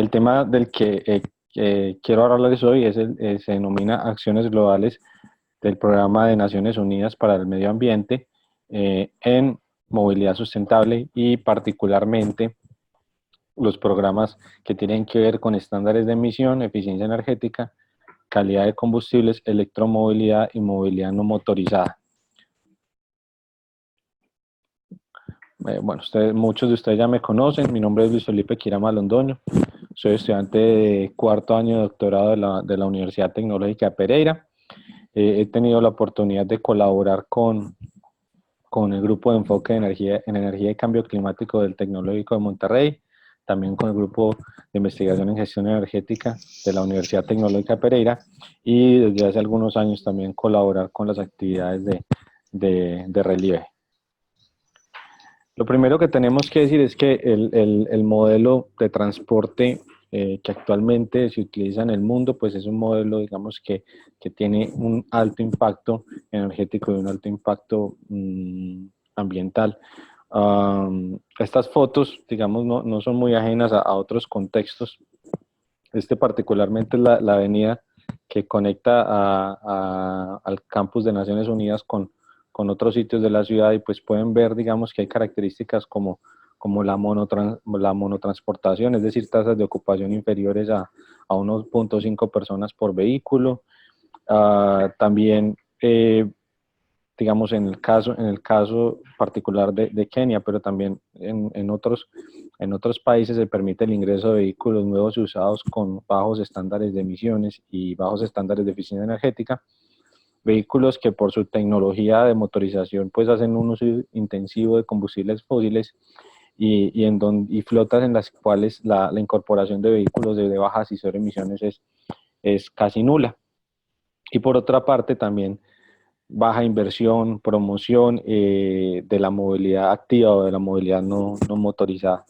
el tema del que quiero hablarles hoy se denomina Acciones Globales del Programa de Naciones Unidas para el Medio Ambiente en movilidad sustentable y particularmente los programas que tienen que ver con estándares de emisión, eficiencia energética, calidad de combustibles, electromovilidad y movilidad no motorizada. Bueno, muchos de ustedes ya me conocen, mi nombre es Luis Felipe Quirama Londoño, soy estudiante de cuarto año de doctorado de la Universidad Tecnológica de Pereira. He tenido la oportunidad de colaborar con el Grupo de Enfoque en Energía y Cambio Climático del Tecnológico de Monterrey, también con el Grupo de Investigación en Gestión Energética de la Universidad Tecnológica de Pereira, y desde hace algunos años también colaborar con las actividades de relieve. Lo primero que tenemos que decir es que el modelo de transporte que actualmente se utiliza en el mundo, pues es un modelo, digamos, que tiene un alto impacto energético y un alto impacto ambiental. Estas fotos, digamos, no son muy ajenas a otros contextos. Particularmente es la avenida que conecta al campus de Naciones Unidas con otros sitios de la ciudad, y pues pueden ver, digamos, que hay características como la monotransportación, es decir, tasas de ocupación inferiores a 1.5 personas por vehículo. También, digamos, en el caso particular de Kenia, pero también en otros países se permite el ingreso de vehículos nuevos y usados con bajos estándares de emisiones y bajos estándares de eficiencia energética. Vehículos que por su tecnología de motorización pues hacen un uso intensivo de combustibles fósiles y flotas en las cuales la incorporación de vehículos de bajas y cero emisiones es casi nula. Y por otra parte también baja inversión, promoción de la movilidad activa o de la movilidad no motorizada.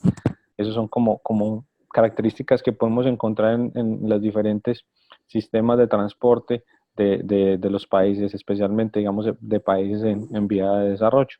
Esos son como características que podemos encontrar en los diferentes sistemas de transporte de los países, especialmente, digamos, de países en vía de desarrollo.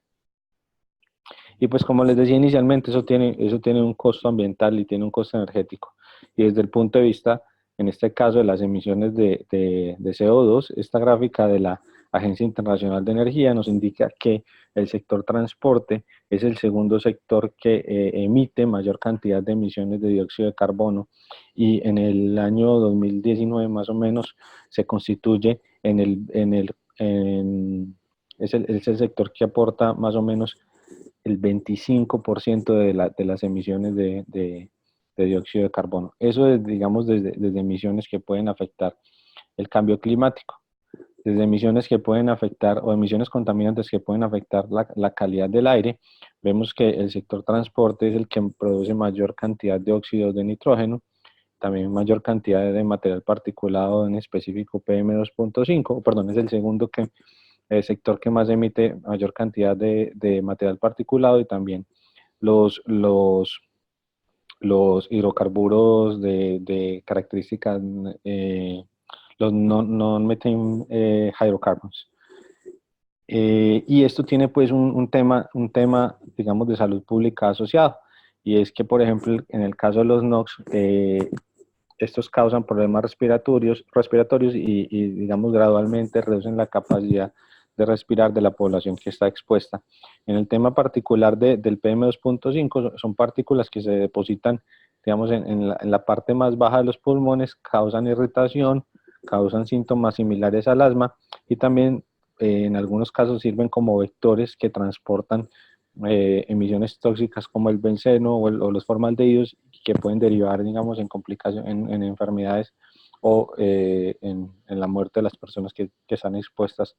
Y pues como les decía inicialmente, eso tiene un costo ambiental y tiene un costo energético. Y desde el punto de vista, en este caso, de las emisiones de CO2, esta gráfica de la Agencia Internacional de Energía nos indica que el sector transporte es el segundo sector que emite mayor cantidad de emisiones de dióxido de carbono, y en el año 2019 más o menos se constituye es el sector que aporta más o menos el 25% de las emisiones de dióxido de carbono. Eso es, digamos, desde emisiones que pueden afectar el cambio climático, desde emisiones que pueden afectar o emisiones contaminantes que pueden afectar la calidad del aire. Vemos que el sector transporte es el que produce mayor cantidad de óxidos de nitrógeno, también mayor cantidad de material particulado, en específico PM2.5, perdón, es el segundo sector que más emite mayor cantidad de material particulado, y también los hidrocarburos de características, los non-methane hydrocarbons. Y esto tiene pues un tema, digamos, de salud pública asociado, y es que, por ejemplo, en el caso de los NOx, estos causan problemas respiratorios y, digamos, gradualmente reducen la capacidad de respirar de la población que está expuesta. En el tema particular del PM2.5, son partículas que se depositan, digamos, en la parte más baja de los pulmones, causan irritación, causan síntomas similares al asma, y también en algunos casos sirven como vectores que transportan emisiones tóxicas como el benceno o los formaldehídos, que pueden derivar, digamos, en complicaciones, en enfermedades o en la muerte de las personas que están expuestas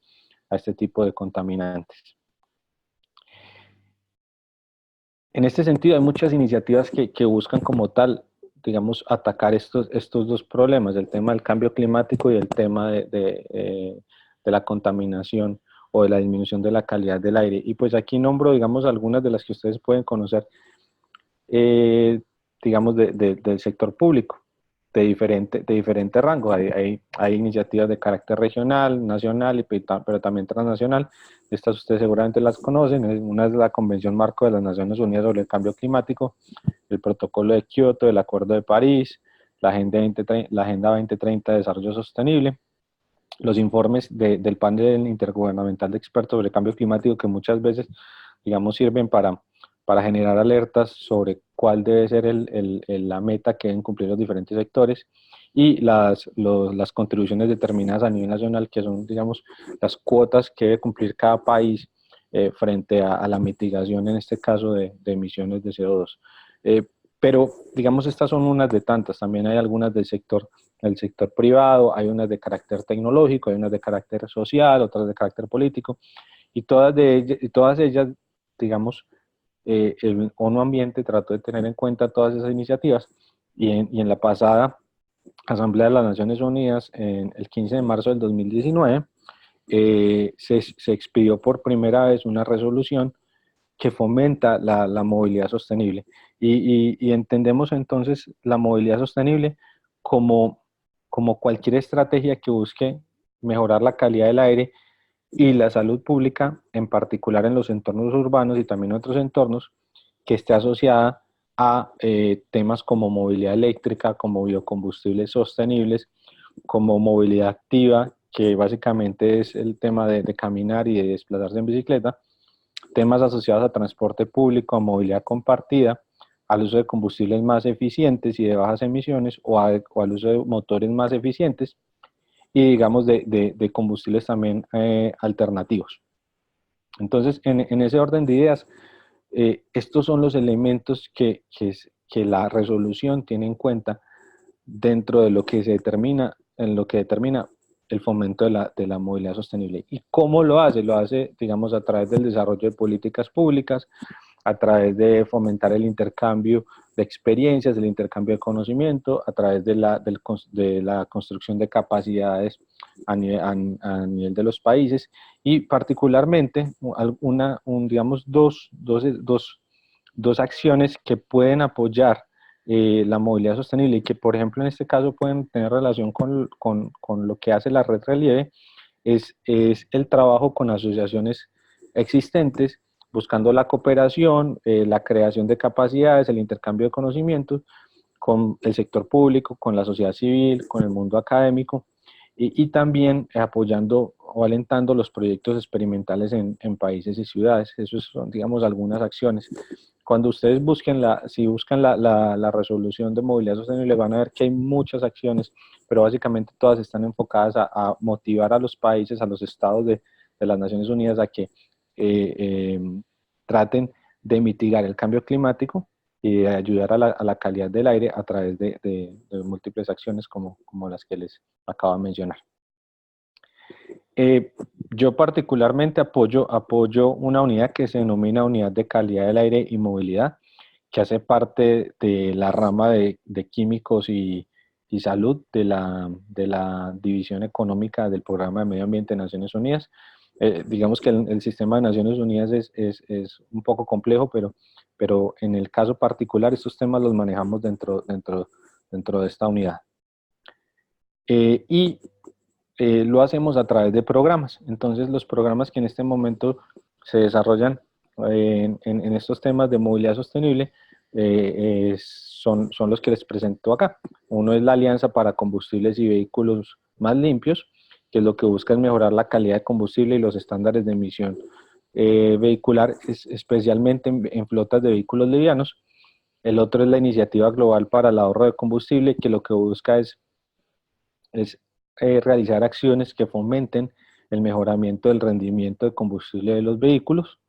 a este tipo de contaminantes. En este sentido, hay muchas iniciativas que buscan como tal, digamos, atacar estos dos problemas, el tema del cambio climático y el tema de la contaminación o de la disminución de la calidad del aire. Y pues aquí nombro, digamos, algunas de las que ustedes pueden conocer, digamos, del sector público, de diferente rango. Hay iniciativas de carácter regional, nacional, pero también transnacional. Estas ustedes seguramente las conocen. Una es la Convención Marco de las Naciones Unidas sobre el Cambio Climático, el Protocolo de Kioto, el Acuerdo de París, la Agenda 2030 de Desarrollo Sostenible, los informes del panel intergubernamental de expertos sobre cambio climático, que muchas veces, digamos, sirven para generar alertas sobre cuál debe ser la meta que deben cumplir los diferentes sectores, y las contribuciones determinadas a nivel nacional, que son, digamos, las cuotas que debe cumplir cada país frente a la mitigación, en este caso, de emisiones de CO2. Pero, digamos, estas son unas de tantas. También hay algunas del sector privado, hay unas de carácter tecnológico, hay unas de carácter social, otras de carácter político, y todas ellas, digamos, el ONU Ambiente trató de tener en cuenta todas esas iniciativas, y en la pasada Asamblea de las Naciones Unidas, el 15 de marzo del 2019, se expidió por primera vez una resolución que fomenta la movilidad sostenible. Y entendemos entonces la movilidad sostenible como cualquier estrategia que busque mejorar la calidad del aire y la salud pública, en particular en los entornos urbanos y también en otros entornos, que esté asociada a temas como movilidad eléctrica, como biocombustibles sostenibles, como movilidad activa, que básicamente es el tema de caminar y de desplazarse en bicicleta, temas asociados a transporte público, a movilidad compartida, al uso de combustibles más eficientes y de bajas emisiones, o al uso de motores más eficientes, y digamos de combustibles también alternativos. Entonces, en ese orden de ideas, estos son los elementos que la resolución tiene en cuenta dentro de lo que se determina, en lo que determina el fomento de la movilidad sostenible. ¿Y cómo lo hace? Lo hace, digamos, a través del desarrollo de políticas públicas, a través de fomentar el intercambio de experiencias, el intercambio de conocimiento, a través de la construcción de capacidades a nivel de los países, y particularmente digamos, dos acciones que pueden apoyar la movilidad sostenible, y que, por ejemplo, en este caso pueden tener relación con lo que hace la Red Relieve, es el trabajo con asociaciones existentes, buscando la cooperación, la creación de capacidades, el intercambio de conocimientos con el sector público, con la sociedad civil, con el mundo académico, y también apoyando o alentando los proyectos experimentales en países y ciudades. Esas son, digamos, algunas acciones. Cuando ustedes si buscan la resolución de movilidad sostenible, van a ver que hay muchas acciones, pero básicamente todas están enfocadas a motivar a los países, a los estados de las Naciones Unidas, a que traten de mitigar el cambio climático y de ayudar a la calidad del aire a través de múltiples acciones como las que les acabo de mencionar. Yo particularmente apoyo una unidad que se denomina Unidad de Calidad del Aire y Movilidad, que hace parte de la rama de Químicos y Salud de la División Económica del Programa de Medio Ambiente de Naciones Unidas. Digamos que el sistema de Naciones Unidas es un poco complejo, pero en el caso particular estos temas los manejamos dentro de esta unidad. Lo hacemos a través de programas. Entonces, los programas que en este momento se desarrollan en estos temas de movilidad sostenible son los que les presento acá. Uno es la Alianza para Combustibles y Vehículos Más Limpios, que lo que busca es mejorar la calidad de combustible y los estándares de emisión vehicular, especialmente en flotas de vehículos livianos. El otro es la Iniciativa Global para el Ahorro de Combustible, que lo que busca es realizar acciones que fomenten el mejoramiento del rendimiento de combustible de los vehículos.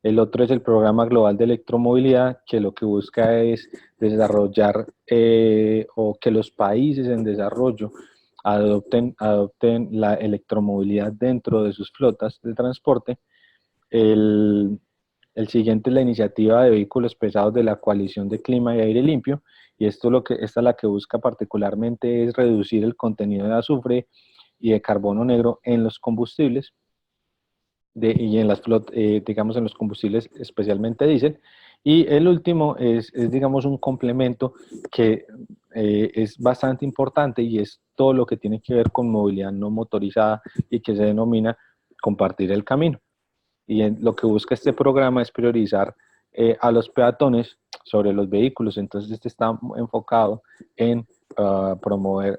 El otro es el Programa Global de Electromovilidad, que lo que busca es desarrollar o que los países en desarrollo adopten la electromovilidad dentro de sus flotas de transporte. El siguiente es la Iniciativa de Vehículos Pesados de la Coalición de Clima y Aire Limpio, y esta es la que busca particularmente es reducir el contenido de azufre y de carbono negro en los combustibles y en las digamos en los combustibles, especialmente diésel. Y el último es digamos un complemento que es bastante importante, y es todo lo que tiene que ver con movilidad no motorizada, y que se denomina compartir el camino. Y lo que busca este programa es priorizar a los peatones sobre los vehículos. Entonces este está enfocado en promover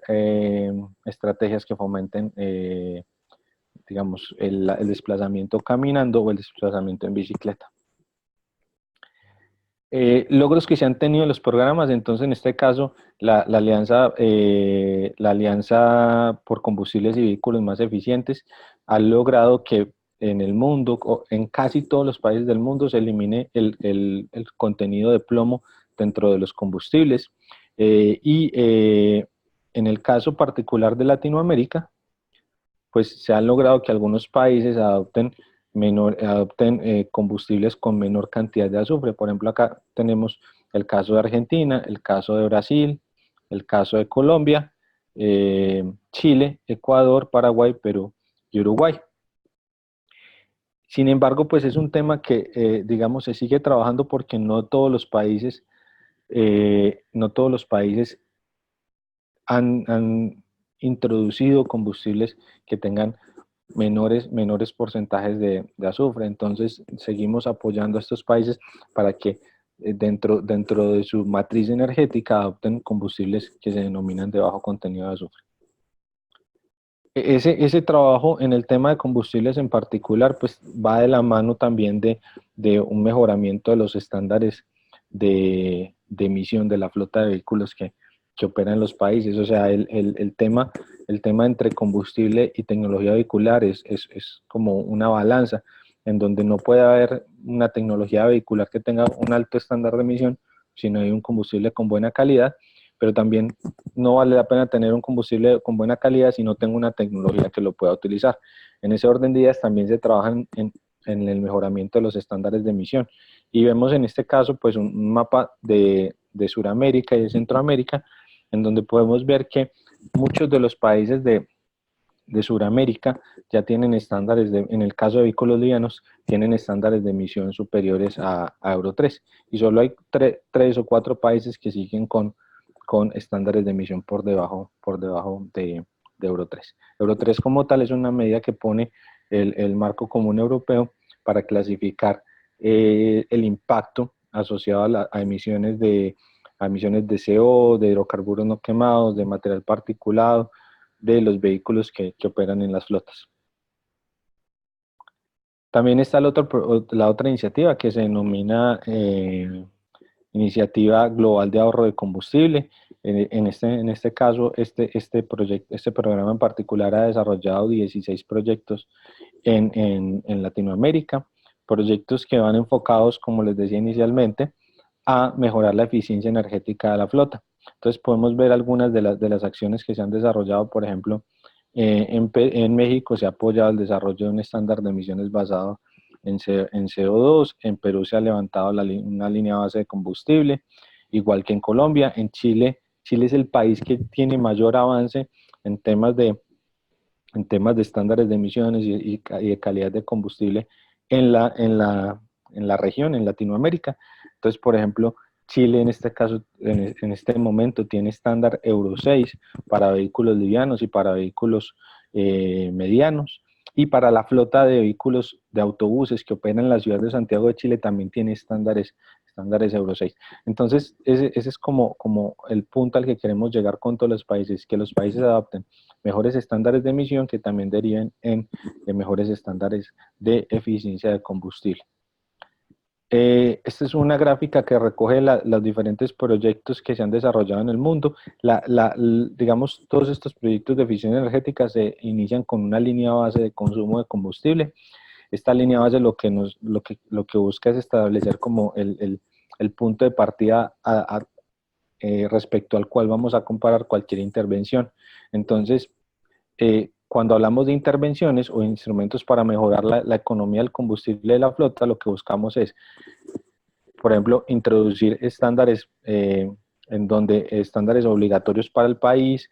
estrategias que fomenten, digamos, el desplazamiento caminando o el desplazamiento en bicicleta. Logros que se han tenido en los programas, entonces en este caso la Alianza por Combustibles y Vehículos Más Eficientes ha logrado que en el mundo, en casi todos los países del mundo, se elimine el contenido de plomo dentro de los combustibles. En el caso particular de Latinoamérica, pues se han logrado que algunos países adopten combustibles con menor cantidad de azufre. Por ejemplo, acá tenemos el caso de Argentina, el caso de Brasil, el caso de Colombia, Chile, Ecuador, Paraguay, Perú y Uruguay. Sin embargo, pues es un tema que, digamos, se sigue trabajando porque no todos los países han introducido combustibles que tengan menores porcentajes de azufre. Entonces seguimos apoyando a estos países para que dentro de su matriz energética adopten combustibles que se denominan de bajo contenido de azufre. Ese trabajo en el tema de combustibles en particular pues va de la mano también de un mejoramiento de los estándares de emisión de la flota de vehículos que opera en los países. O sea, el tema entre combustible y tecnología vehicular es como una balanza en donde no puede haber una tecnología vehicular que tenga un alto estándar de emisión si no hay un combustible con buena calidad, pero también no vale la pena tener un combustible con buena calidad si no tengo una tecnología que lo pueda utilizar. En ese orden de ideas también se trabaja en el mejoramiento de los estándares de emisión. Y vemos en este caso pues un mapa de Sudamérica y de Centroamérica, en donde podemos ver que muchos de los países de Sudamérica ya tienen estándares, en el caso de vehículos livianos, tienen estándares de emisión superiores a Euro 3. Y solo hay 3 o 4 países que siguen con estándares de emisión por debajo de Euro 3. Euro 3 como tal es una medida que pone el marco común europeo para clasificar el impacto asociado a emisiones de CO, de hidrocarburos no quemados, de material particulado, de los vehículos que operan en las flotas. También está la otra iniciativa que se denomina Iniciativa Global de Ahorro de Combustible. En este caso, este programa en particular ha desarrollado 16 proyectos en Latinoamérica, proyectos que van enfocados, como les decía inicialmente, a mejorar la eficiencia energética de la flota. Entonces podemos ver algunas de las acciones que se han desarrollado. Por ejemplo, en México se ha apoyado el desarrollo de un estándar de emisiones basado en CO2, en Perú se ha levantado una línea base de combustible, igual que en Colombia. En Chile es el país que tiene mayor avance en temas de estándares de emisiones y de calidad de combustible en la región, en Latinoamérica. Entonces, por ejemplo, Chile en este caso, en este momento tiene estándar Euro 6 para vehículos livianos y para vehículos medianos. Y para la flota de vehículos de autobuses que operan en la ciudad de Santiago de Chile también tiene estándares Euro 6. Entonces, ese es como el punto al que queremos llegar con todos los países, que los países adopten mejores estándares de emisión que también deriven en mejores estándares de eficiencia de combustible. Esta es una gráfica que recoge los diferentes proyectos que se han desarrollado en el mundo. Digamos, todos estos proyectos de eficiencia energética se inician con una línea base de consumo de combustible. Esta línea base lo que busca es establecer como el punto de partida respecto al cual vamos a comparar cualquier intervención. Entonces, cuando hablamos de intervenciones o instrumentos para mejorar la economía del combustible de la flota, lo que buscamos es, por ejemplo, introducir estándares estándares obligatorios para el país,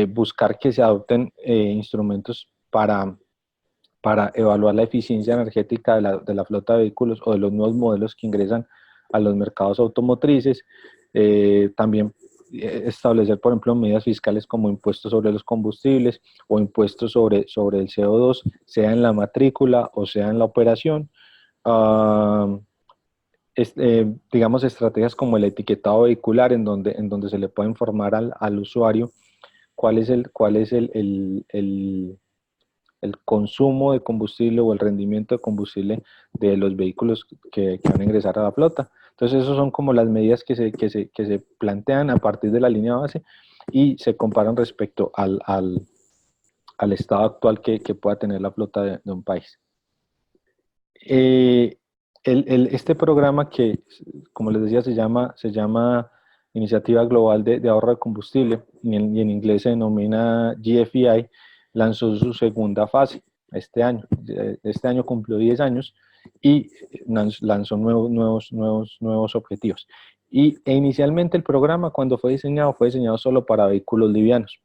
buscar que se adopten instrumentos para evaluar la eficiencia energética de la flota de vehículos o de los nuevos modelos que ingresan a los mercados automotrices. También establecer, por ejemplo, medidas fiscales como impuestos sobre los combustibles o impuestos sobre el CO2, sea en la matrícula o sea en la operación. digamos, estrategias como el etiquetado vehicular, en donde se le puede informar al usuario cuál es el consumo de combustible o el rendimiento de combustible de los vehículos que van a ingresar a la flota. Entonces, esas son como las medidas que se plantean a partir de la línea base y se comparan respecto al estado actual que pueda tener la flota de un país. Este programa que, como les decía, se llama Iniciativa Global de Ahorro de Combustible y en inglés se denomina GFEI, lanzó su segunda fase este año. Este año cumplió 10 años y lanzó nuevos objetivos. E inicialmente el programa, cuando fue diseñado solo para vehículos livianos,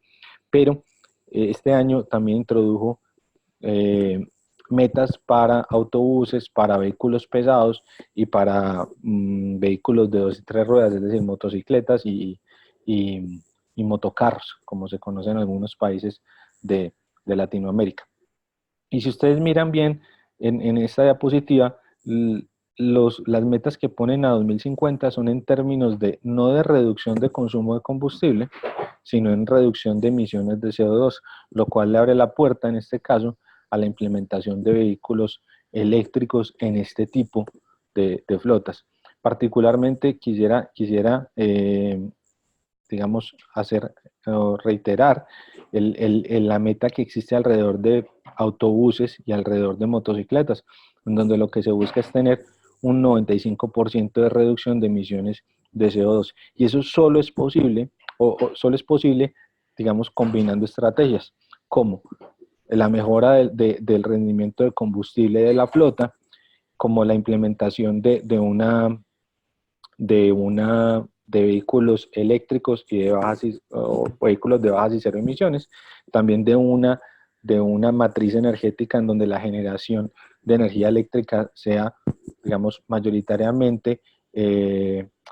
pero este año también introdujo metas para autobuses, para vehículos pesados y para vehículos de 2 y 3 ruedas, es decir, motocicletas y motocarros, como se conoce en algunos países de Latinoamérica. Y si ustedes miran bien en esta diapositiva, las metas que ponen a 2050 son en términos de no de reducción de consumo de combustible, sino en reducción de emisiones de CO2, lo cual le abre la puerta en este caso a la implementación de vehículos eléctricos en este tipo de flotas. Particularmente quisiera digamos, reiterar la meta que existe alrededor de autobuses y alrededor de motocicletas, en donde lo que se busca es tener un 95% de reducción de emisiones de CO2. Y eso solo es posible, solo es posible, digamos, combinando estrategias, como la mejora del rendimiento de combustible de la flota, como la implementación de vehículos eléctricos y o vehículos de bajas y cero emisiones, también de una matriz energética en donde la generación de energía eléctrica sea, digamos, mayoritariamente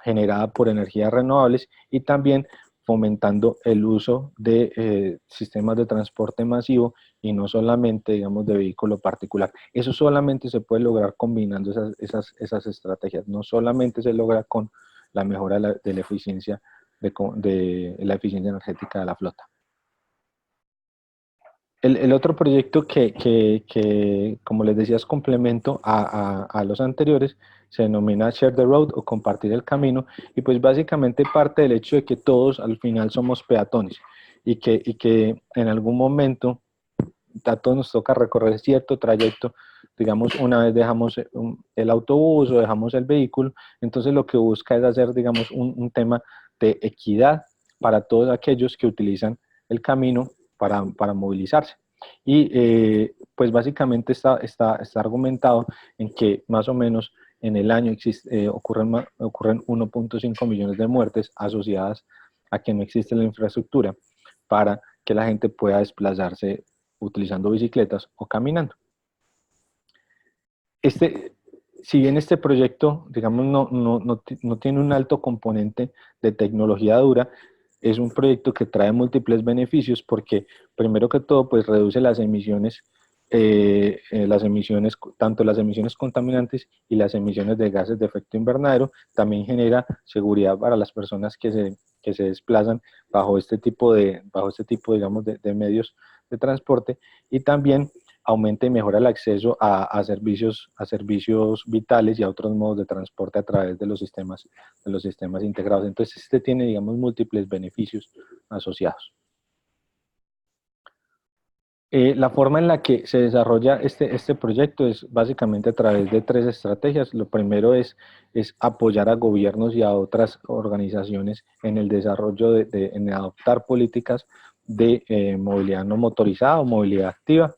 generada por energías renovables y también fomentando el uso de sistemas de transporte masivo y no solamente, digamos, de vehículo particular. Eso solamente se puede lograr combinando esas estrategias, no solamente se logra con la mejora de la eficiencia, de la eficiencia energética de la flota. El otro proyecto como les decía, es complemento a los anteriores, se denomina Share the Road o compartir el camino, y pues básicamente parte del hecho de que todos al final somos peatones y que en algún momento a todos nos toca recorrer cierto trayecto, digamos, una vez dejamos el autobús o dejamos el vehículo, entonces lo que busca es hacer, digamos, un tema de equidad para todos aquellos que utilizan el camino para movilizarse. Y pues básicamente está argumentado en que más o menos en el año ocurren 1.5 millones de muertes asociadas a que no existe la infraestructura para que la gente pueda desplazarse utilizando bicicletas o caminando. Si bien este proyecto, digamos, no tiene un alto componente de tecnología dura, es un proyecto que trae múltiples beneficios porque, primero que todo, pues reduce tanto las emisiones contaminantes y las emisiones de gases de efecto invernadero. También genera seguridad para las personas que se desplazan bajo este tipo, digamos, de medios de transporte, y también aumenta y mejora el acceso a servicios vitales y a otros modos de transporte a través de los sistemas integrados. Entonces, este tiene, digamos, múltiples beneficios asociados. La forma en la que se desarrolla este proyecto es básicamente a través de 3 estrategias. Lo primero es apoyar a gobiernos y a otras organizaciones en el desarrollo en adoptar políticas de movilidad no motorizada o movilidad activa.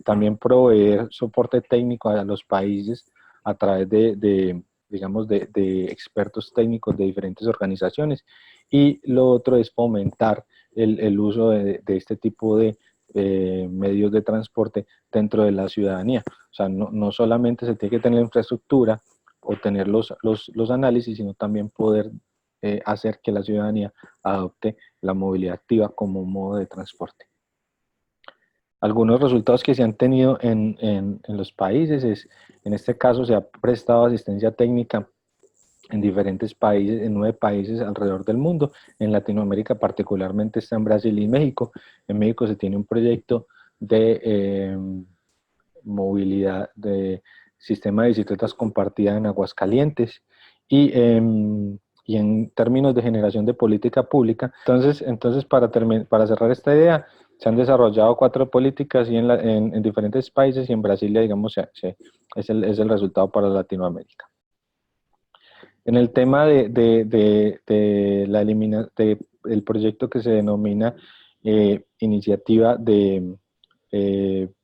También proveer soporte técnico a los países a través digamos, de expertos técnicos de diferentes organizaciones. Y lo otro es fomentar el uso de este tipo de medios de transporte dentro de la ciudadanía. O sea, no solamente se tiene que tener la infraestructura o tener los análisis, sino también poder hacer que la ciudadanía adopte la movilidad activa como un modo de transporte. Algunos resultados que se han tenido en los países en este caso se ha prestado asistencia técnica en diferentes países, en 9 países alrededor del mundo. En Latinoamérica particularmente está en Brasil y México. En México se tiene un proyecto de movilidad, de sistema de bicicletas compartida en Aguascalientes y en términos de generación de política pública. Entonces para cerrar esta idea, se han desarrollado 4 políticas y en diferentes países y en Brasilia, digamos, es el resultado para Latinoamérica. En el tema de la del proyecto que se denomina Iniciativa de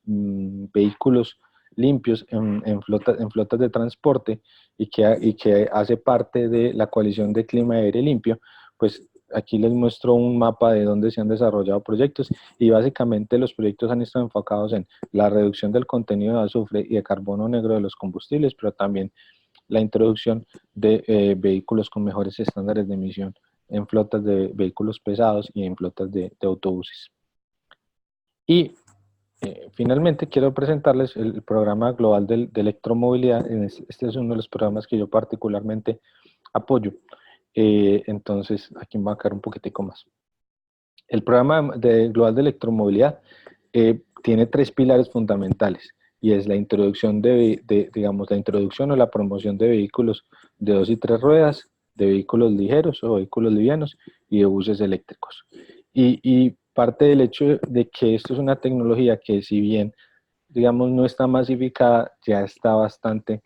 Vehículos Limpios en flotas de transporte y que hace parte de la coalición de Clima y Aire Limpio, pues aquí les muestro un mapa de dónde se han desarrollado proyectos y básicamente los proyectos han estado enfocados en la reducción del contenido de azufre y de carbono negro de los combustibles, pero también la introducción de vehículos con mejores estándares de emisión en flotas de vehículos pesados y en flotas de autobuses. Y finalmente quiero presentarles el programa global de electromovilidad. Este es uno de los programas que yo particularmente apoyo. Entonces aquí me va a quedar un poquitico más. El programa global de electromovilidad tiene 3 pilares fundamentales y es la introducción digamos, la introducción o la promoción de vehículos de 2 y 3 ruedas, de vehículos ligeros o vehículos livianos y de buses eléctricos. Y parte del hecho de que esto es una tecnología que si bien, digamos, no está masificada, ya está bastante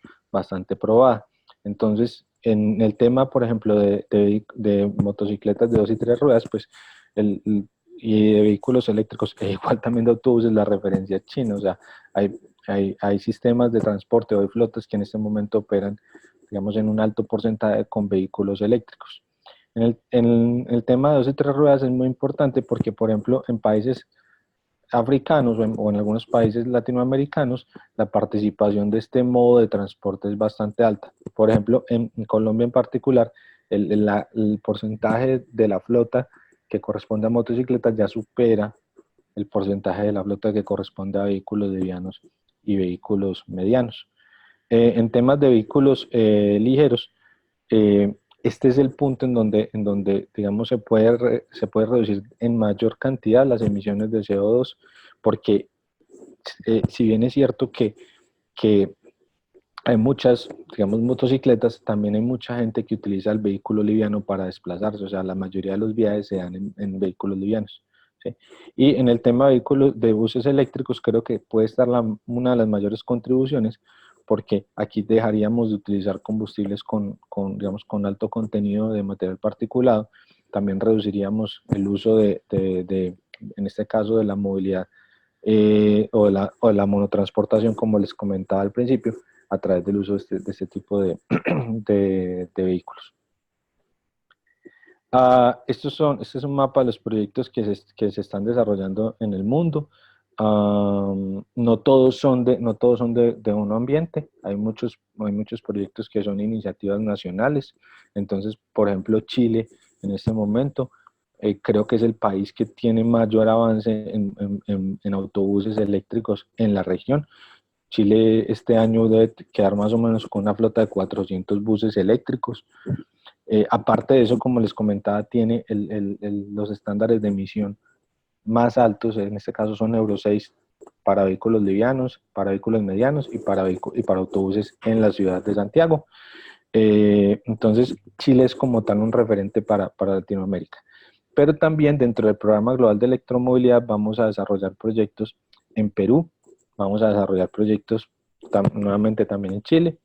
probada. Entonces, en el tema, por ejemplo, de motocicletas de 2 y 3 ruedas, pues y de vehículos eléctricos, e igual también de autobuses, la referencia es China. O sea, hay sistemas de transporte o hay flotas que en este momento operan, digamos, en un alto porcentaje con vehículos eléctricos. En el tema de 2 y 3 ruedas es muy importante porque, por ejemplo, en países africanos o en algunos países latinoamericanos, la participación de este modo de transporte es bastante alta. Por ejemplo, en Colombia en particular, el porcentaje de la flota que corresponde a motocicletas ya supera el porcentaje de la flota que corresponde a vehículos livianos y vehículos medianos. En temas de vehículos ligeros, este es el punto en donde digamos, se puede reducir en mayor cantidad las emisiones de CO2, porque si bien es cierto que hay muchas, digamos, motocicletas, también hay mucha gente que utiliza el vehículo liviano para desplazarse. O sea, la mayoría de los viajes se dan en vehículos livianos, ¿sí? Y en el tema de vehículos, de buses eléctricos, creo que puede estar una de las mayores contribuciones, porque aquí dejaríamos de utilizar combustibles digamos, con alto contenido de material particulado. También reduciríamos el uso en este caso, de la movilidad o de la monotransportación, como les comentaba al principio, a través del uso de este tipo de vehículos. Este es un mapa de los proyectos que se están desarrollando en el mundo. No todos son de un ambiente, hay muchos proyectos que son iniciativas nacionales. Entonces, por ejemplo, Chile en este momento creo que es el país que tiene mayor avance en autobuses eléctricos en la región. Chile este año debe quedar más o menos con una flota de 400 buses eléctricos. Aparte de eso, como les comentaba, tiene los estándares de emisión más altos. En este caso son Euro 6 para vehículos livianos, para vehículos medianos y para autobuses en la ciudad de Santiago. Entonces, Chile es como tal un referente para Latinoamérica. Pero también dentro del Programa Global de Electromovilidad vamos a desarrollar proyectos en Perú, vamos a desarrollar proyectos nuevamente también en Chile,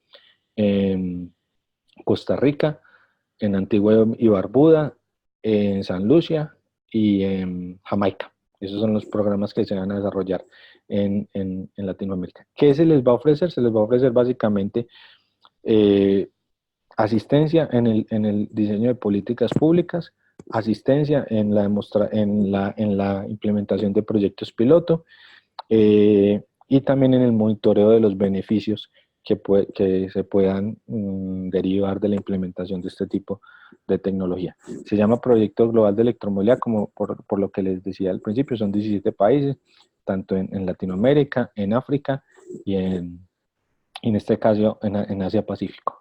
en Costa Rica, en Antigua y Barbuda, en San Lucia y en Jamaica. Esos son los programas que se van a desarrollar en Latinoamérica. ¿Qué se les va a ofrecer? Se les va a ofrecer básicamente asistencia en el diseño de políticas públicas, asistencia en la implementación de proyectos piloto y también en el monitoreo de los beneficios que se puedan derivar de la implementación de este tipo de tecnología. Se llama Proyecto Global de Electromovilidad, como por lo que les decía al principio, son 17 países, tanto en Latinoamérica, en África y en este caso en Asia Pacífico.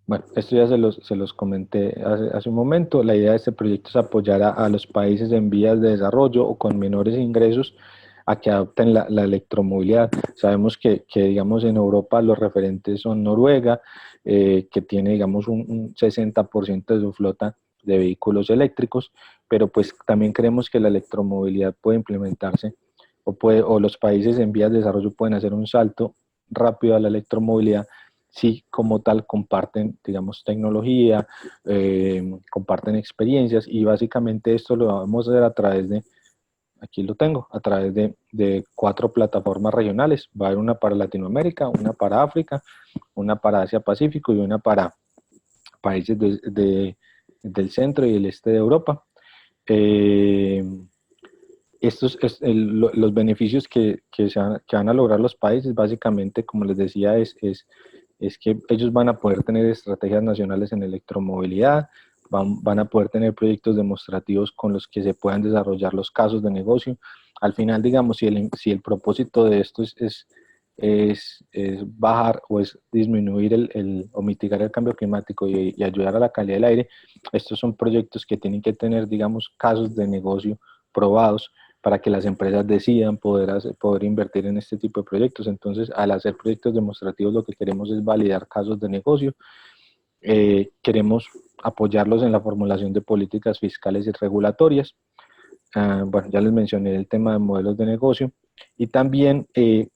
Bueno, esto ya se los comenté hace un momento. La idea de este proyecto es apoyar a los países en vías de desarrollo o con menores ingresos a que adopten la electromovilidad. Sabemos digamos, en Europa los referentes son Noruega, que tiene, digamos, un 60% de su flota de vehículos eléctricos, pero pues también creemos que la electromovilidad puede implementarse o los países en vías de desarrollo pueden hacer un salto rápido a la electromovilidad si como tal comparten, digamos, tecnología, comparten experiencias y básicamente esto lo vamos a hacer a través de, aquí lo tengo, a través de 4 plataformas regionales. Va a haber una para Latinoamérica, una para África, una para Asia Pacífico y una para países del centro y el este de Europa. Eh, los beneficios que van a lograr los países, básicamente, como les decía, es que ellos van a poder tener estrategias nacionales en electromovilidad, van a poder tener proyectos demostrativos con los que se puedan desarrollar los casos de negocio. Al final, digamos, si el propósito de esto es bajar o es disminuir o mitigar el cambio climático y ayudar a la calidad del aire, estos son proyectos que tienen que tener, digamos, casos de negocio probados para que las empresas decidan poder invertir en este tipo de proyectos. Entonces, al hacer proyectos demostrativos, lo que queremos es validar casos de negocio. Queremos apoyarlos en la formulación de políticas fiscales y regulatorias. Bueno, ya les mencioné el tema de modelos de negocio. Y también,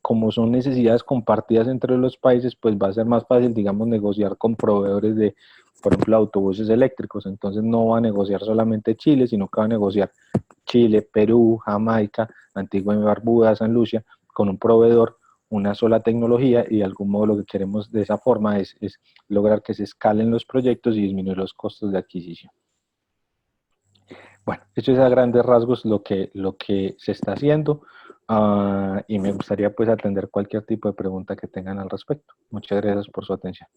como son necesidades compartidas entre los países, pues va a ser más fácil, digamos, negociar con proveedores de, por ejemplo, autobuses eléctricos. Entonces no va a negociar solamente Chile, sino que va a negociar Chile, Perú, Jamaica, Antigua y Barbuda, San Lucia, con un proveedor, una sola tecnología, y de algún modo lo que queremos de esa forma es lograr que se escalen los proyectos y disminuir los costos de adquisición. Bueno, esto es a grandes rasgos lo que se está haciendo, y me gustaría pues atender cualquier tipo de pregunta que tengan al respecto. Muchas gracias por su atención.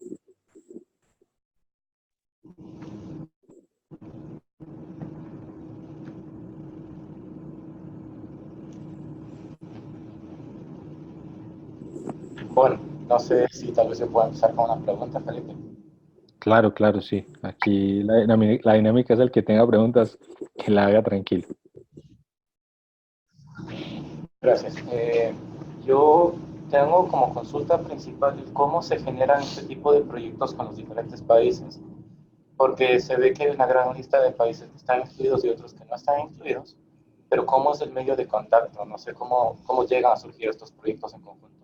Bueno, no sé si tal vez se pueda empezar con una pregunta, Felipe. Claro, claro, sí. Aquí la dinámica es el que tenga preguntas, que la haga tranquilo. Gracias. Yo tengo como consulta principal cómo se generan este tipo de proyectos con los diferentes países, porque se ve que hay una gran lista de países que están incluidos y otros que no están incluidos, pero ¿cómo es el medio de contacto? No sé cómo llegan a surgir estos proyectos en conjunto.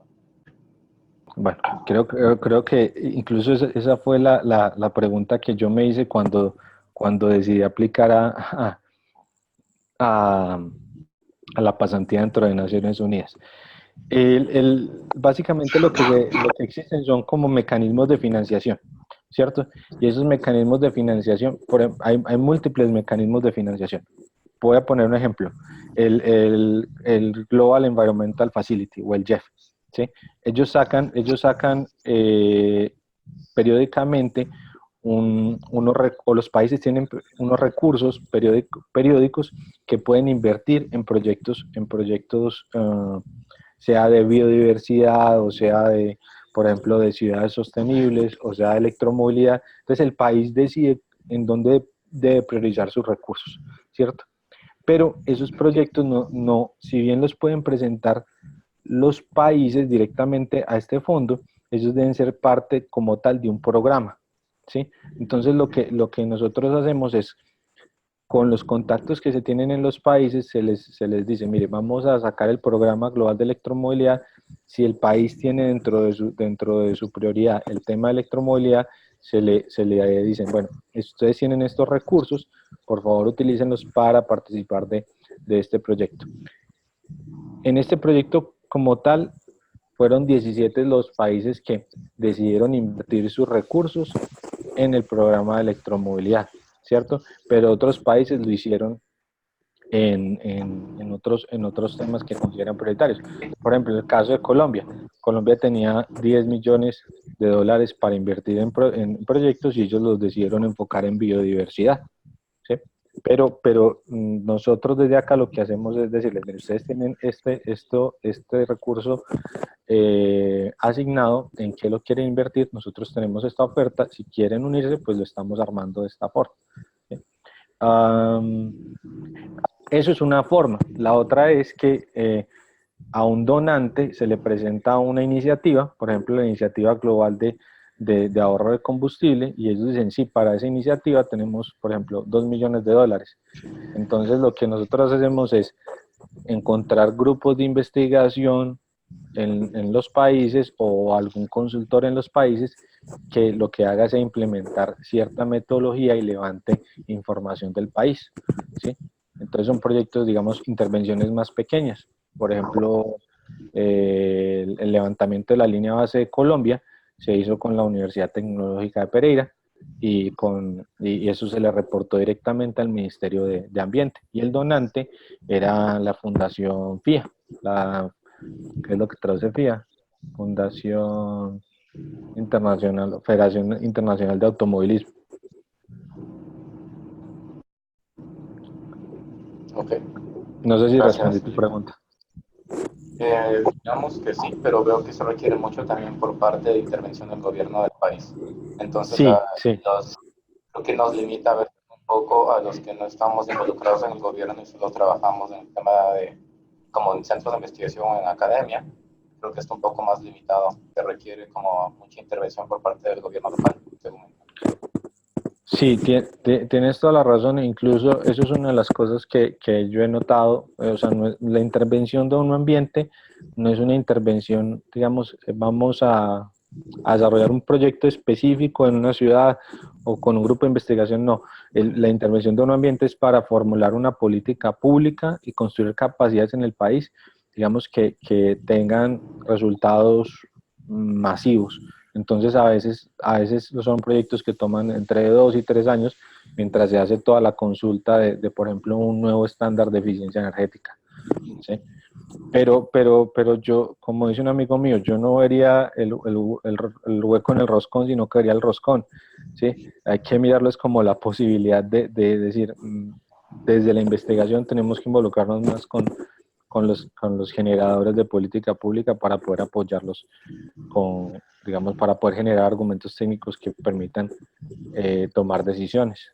Bueno, creo que incluso esa fue la pregunta que yo me hice cuando decidí aplicar a, a la pasantía dentro de Naciones Unidas. Básicamente lo que existen son como mecanismos de financiación, ¿cierto? Y esos mecanismos de financiación, hay múltiples mecanismos de financiación. Voy a poner un ejemplo, el Global Environmental Facility o el GEF, ¿sí? Ellos sacan periódicamente o los países tienen unos recursos periódicos que pueden invertir en proyectos sea de biodiversidad o sea de, por ejemplo, de ciudades sostenibles o sea de electromovilidad. Entonces el país decide en dónde debe priorizar sus recursos, ¿cierto? Pero esos proyectos si bien los pueden presentar los países directamente a este fondo, ellos deben ser parte como tal de un programa, ¿sí? Entonces lo que nosotros hacemos es, con los contactos que se tienen en los países, se les dice, mire, vamos a sacar el programa global de electromovilidad. Si el país tiene dentro de su prioridad el tema de electromovilidad, se le dicen, bueno, ustedes tienen estos recursos, por favor utilícenlos para participar de este proyecto. En este proyecto como tal, fueron 17 los países que decidieron invertir sus recursos en el programa de electromovilidad, ¿cierto? Pero otros países lo hicieron en otros temas que consideran prioritarios. Por ejemplo, en el caso de Colombia, Colombia tenía 10 millones de dólares para invertir en proyectos y ellos los decidieron enfocar en biodiversidad, ¿sí? Pero nosotros desde acá lo que hacemos es decirles, "Miren, ustedes tienen este recurso asignado, ¿en qué lo quieren invertir? Nosotros tenemos esta oferta, si quieren unirse, pues lo estamos armando de esta forma". ¿Sí? Eso es una forma. La otra es que a un donante se le presenta una iniciativa, por ejemplo, la iniciativa global de ahorro de combustible, y ellos dicen, sí, para esa iniciativa tenemos, por ejemplo, $2 millones. Entonces, lo que nosotros hacemos es encontrar grupos de investigación en los países o algún consultor en los países que lo que haga sea implementar cierta metodología y levante información del país, ¿sí? Entonces son proyectos, digamos, intervenciones más pequeñas. Por ejemplo, el levantamiento de la línea base de Colombia se hizo con la Universidad Tecnológica de Pereira y eso se le reportó directamente al Ministerio de Ambiente. Y el donante era la Fundación FIA, ¿qué es lo que traduce FIA? Fundación Internacional, Federación Internacional de Automovilismo. Ok, No sé si respondí gracias. tu pregunta. Digamos que sí, pero veo que se requiere mucho también por parte de intervención del gobierno del país. Entonces, Sí, sí. lo que nos limita a ver un poco a los que no estamos involucrados en el gobierno y solo trabajamos en el tema de, como en centros de investigación o en academia, creo que está un poco más limitado, que requiere como mucha intervención por parte del gobierno local, según. Sí, tienes toda la razón, e incluso eso es una de las cosas que yo he notado, o sea, la intervención de un ambiente no es una intervención, digamos, vamos a desarrollar un proyecto específico en una ciudad o con un grupo de investigación, no. La intervención de un ambiente es para formular una política pública y construir capacidades en el país, digamos, que tengan resultados masivos. Entonces a veces son proyectos que toman entre 2 y 3 años mientras se hace toda la consulta por ejemplo, un nuevo estándar de eficiencia energética, ¿sí? Pero yo, como dice un amigo mío, yo no vería el hueco en el roscón, sino que vería el roscón, ¿sí? Hay que mirarlo es como la posibilidad de decir, desde la investigación tenemos que involucrarnos más con los generadores de política pública para poder apoyarlos digamos, para poder generar argumentos técnicos que permitan tomar decisiones.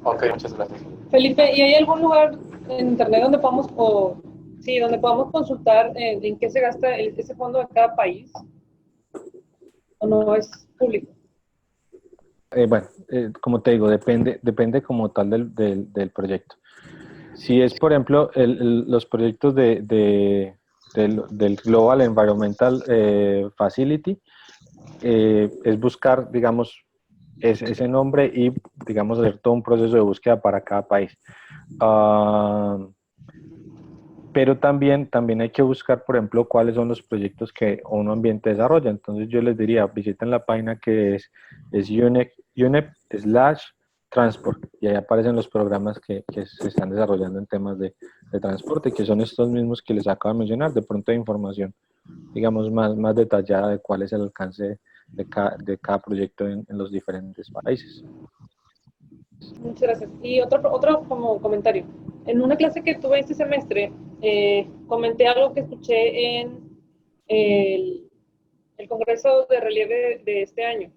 Ok, muchas gracias. Felipe, ¿y hay algún lugar en internet donde donde podamos consultar en qué se gasta ese fondo de cada país? ¿O no es público? Bueno, como te digo, depende como tal del proyecto. Si es, por ejemplo, los proyectos del Global Environmental Facility, es buscar, digamos, ese nombre y, digamos, hacer todo un proceso de búsqueda para cada país. Pero también hay que buscar, por ejemplo, cuáles son los proyectos que un ambiente desarrolla. Entonces yo les diría, visiten la página que es UNEP/transport, y ahí aparecen los programas que se están desarrollando en temas de transporte, que son estos mismos que les acabo de mencionar. De pronto hay información, digamos, más detallada de cuál es el alcance de cada proyecto en los diferentes países. Muchas gracias. Y otro como comentario. En una clase que tuve este semestre, comenté algo que escuché en el Congreso de Relieve de este año,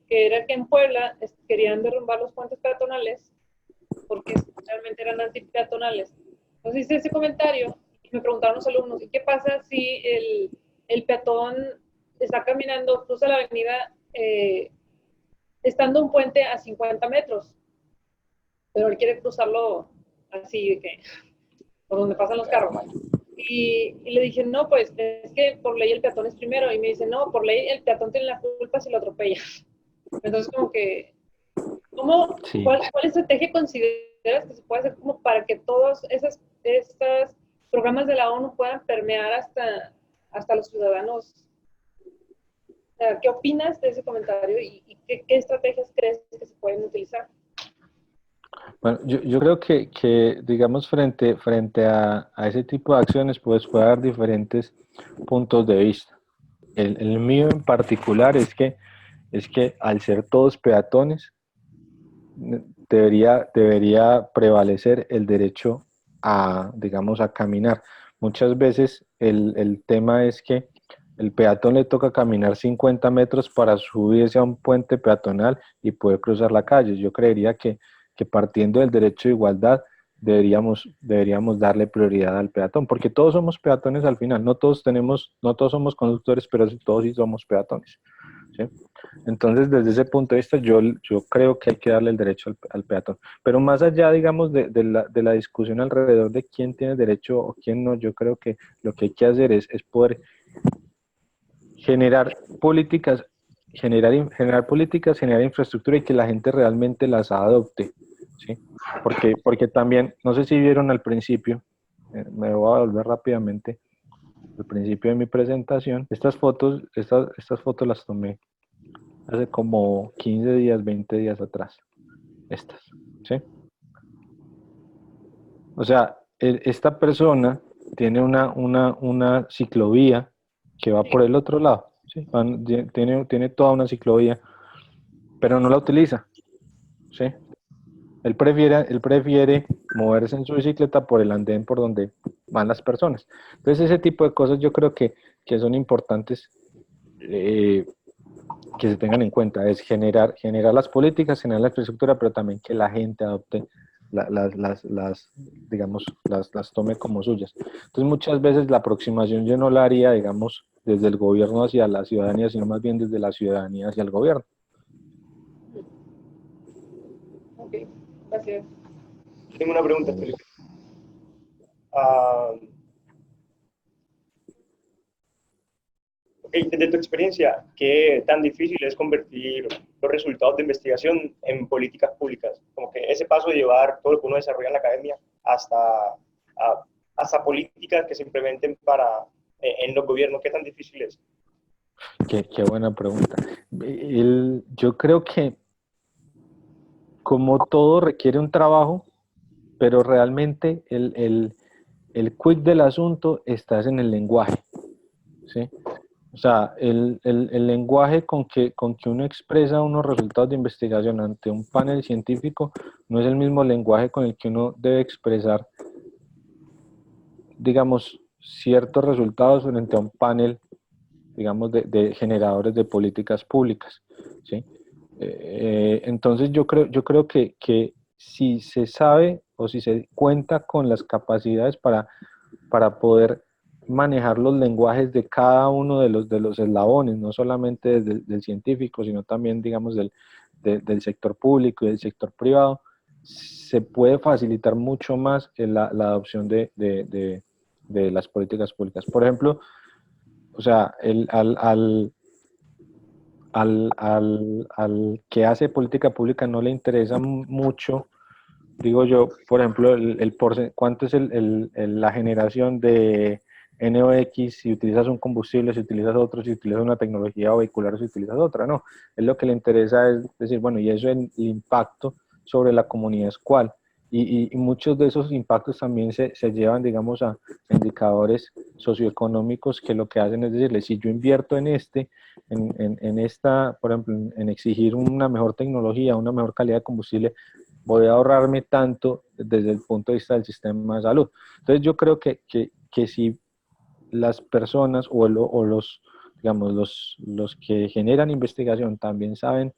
que era que en Puebla querían derrumbar los puentes peatonales porque realmente eran antipeatonales. Entonces hice ese comentario y me preguntaron los alumnos, ¿y qué pasa si el peatón está caminando, cruza la avenida estando un puente a 50 metros? Pero él quiere cruzarlo así, de que, por donde pasan los carros. Y le dije, no, pues es que por ley el peatón es primero. Y me dice, no, por ley el peatón tiene la culpa si lo atropella. Entonces, como que, Sí. ¿cuál estrategia consideras que se puede hacer como para que todos estos programas de la ONU puedan permear hasta los ciudadanos? ¿Qué opinas de ese comentario y qué estrategias crees que se pueden utilizar? Bueno, yo creo que digamos, frente a ese tipo de acciones, pues puede haber diferentes puntos de vista. El mío en particular es que al ser todos peatones, debería prevalecer el derecho a, digamos, a caminar. Muchas veces el tema es que el peatón le toca caminar 50 metros para subirse a un puente peatonal y poder cruzar la calle. Yo creería que partiendo del derecho de igualdad deberíamos darle prioridad al peatón, porque todos somos peatones al final, no todos somos conductores, pero todos sí somos peatones, ¿sí? Entonces, desde ese punto de vista, yo creo que hay que darle el derecho al peatón. Pero más allá, digamos, de la discusión alrededor de quién tiene derecho o quién no, yo creo que lo que hay que hacer es poder generar políticas, generar políticas, generar infraestructura y que la gente realmente las adopte, ¿sí? Porque también, no sé si vieron al principio, me voy a volver rápidamente, al principio de mi presentación, estas fotos las tomé hace como 15 días, 20 días atrás, estas, ¿sí? O sea, esta persona tiene una ciclovía que va por el otro lado, ¿sí? Tiene toda una ciclovía, pero no la utiliza, ¿sí? Él prefiere moverse en su bicicleta por el andén por donde van las personas. Entonces, ese tipo de cosas yo creo que son importantes que se tengan en cuenta, es generar las políticas, generar la infraestructura, pero también que la gente adopte digamos, las tome como suyas. Entonces muchas veces la aproximación yo no la haría, digamos, desde el gobierno hacia la ciudadanía, sino más bien desde la ciudadanía hacia el gobierno. Ok, gracias. Tengo una pregunta, Felipe. Ah, ok, desde tu experiencia, ¿qué tan difícil es convertir los resultados de investigación en políticas públicas? Como que ese paso de llevar todo lo que uno desarrolla en la academia hasta políticas que se implementen en los gobiernos, ¿qué tan difícil es? Qué buena pregunta. Yo creo que como todo requiere un trabajo, pero realmente el quid del asunto está en el lenguaje, ¿sí? O sea, el lenguaje con que uno expresa unos resultados de investigación ante un panel científico no es el mismo lenguaje con el que uno debe expresar, digamos, ciertos resultados frente a un panel, digamos, de generadores de políticas públicas, ¿sí? Entonces yo creo que si se sabe o si se cuenta con las capacidades para poder manejar los lenguajes de cada uno de los eslabones, no solamente del científico, sino también, digamos, del sector público y del sector privado, se puede facilitar mucho más la adopción de las políticas públicas. Por ejemplo, o sea, al que hace política pública no le interesa mucho, digo yo, por ejemplo, cuánto es la generación de NOx si utilizas un combustible, si utilizas otro, si utilizas una tecnología vehicular, si utilizas otra, no. Es lo que le interesa es decir, bueno, y eso el impacto sobre la comunidad es cuál. Y muchos de esos impactos también se llevan, digamos, a indicadores socioeconómicos que lo que hacen es decirle, si yo invierto en esta, por ejemplo, en exigir una mejor tecnología, una mejor calidad de combustible, voy a ahorrarme tanto desde el punto de vista del sistema de salud. Entonces yo creo que si las personas o los, digamos, los que generan investigación también saben